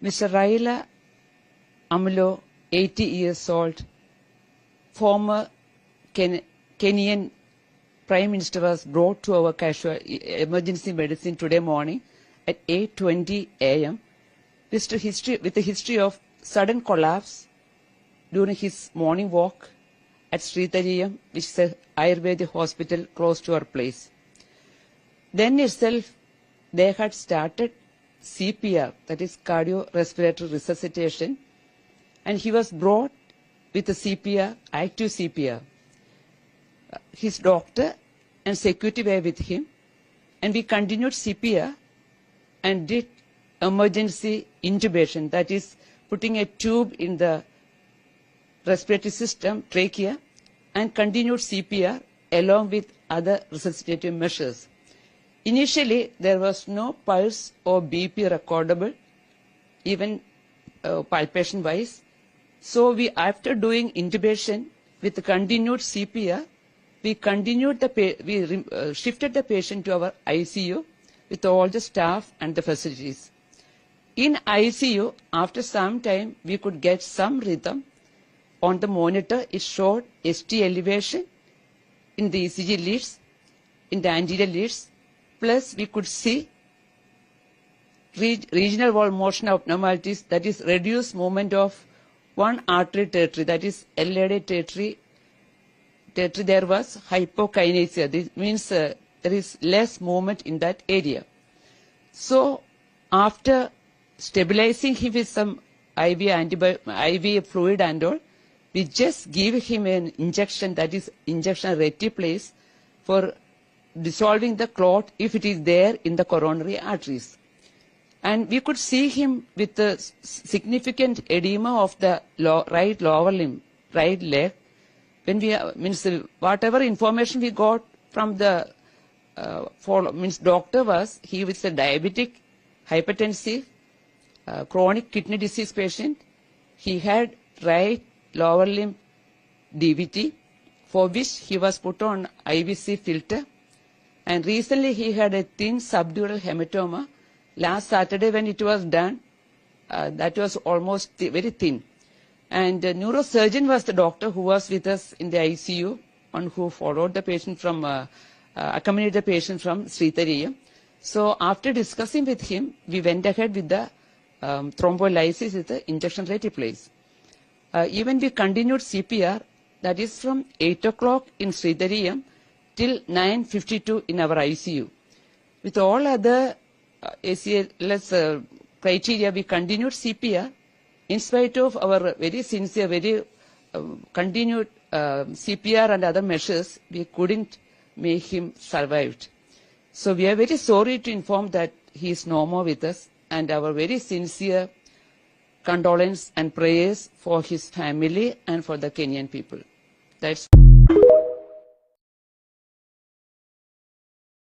Mr. Raila Amlo, 80 years old, former Kenyan Prime Minister, was brought to our emergency medicine today morning at 8:20 a.m. with a history of sudden collapse during his morning walk at Sritariyam, which is an Ayurvedic hospital close to our place. Then itself, they had started CPR, that is cardiorespiratory resuscitation, and he was brought with a CPR, active CPR. His doctor and security were with him, and we continued CPR and did emergency intubation, that is putting a tube in the respiratory system, trachea, and continued CPR along with other resuscitative measures. Initially, there was no pulse or BP recordable, even palpation-wise. So after doing intubation with continued CPR, we shifted the patient to our ICU with all the staff and the facilities. In ICU, after some time, we could get some rhythm. On the monitor, it showed ST elevation in the ECG leads, in the anterior leads, plus we could see regional wall motion abnormalities, that is reduced movement of one artery territory, that is LAD territory. There was hypokinesia. This means there is less movement in that area. So after stabilizing him with some IV fluid and all, we just give him an injection, that is injection reticulase, for dissolving the clot if it is there in the coronary arteries. And we could see him with a significant edema of the right lower limb, right leg. When whatever information we got from the doctor was, he was a diabetic, hypertensive, chronic kidney disease patient. He had right lower limb DVT, for which he was put on IVC filter. And recently he had a thin subdural hematoma. Last Saturday when it was done, that was almost very thin. And the neurosurgeon was the doctor who was with us in the ICU and who followed the patient from, accompanied the patient from Sritariyam. So after discussing with him, we went ahead with the thrombolysis with the injection reticulase. Even we continued CPR, that is from 8 o'clock in Sritariyam till 9:52 in our ICU. With all other ACLS criteria, we continued CPR. In spite of our very sincere, very continued CPR and other measures, we couldn't make him survive. So we are very sorry to inform that he is no more with us, and our very sincere condolence and prayers for his family and for the Kenyan people. That's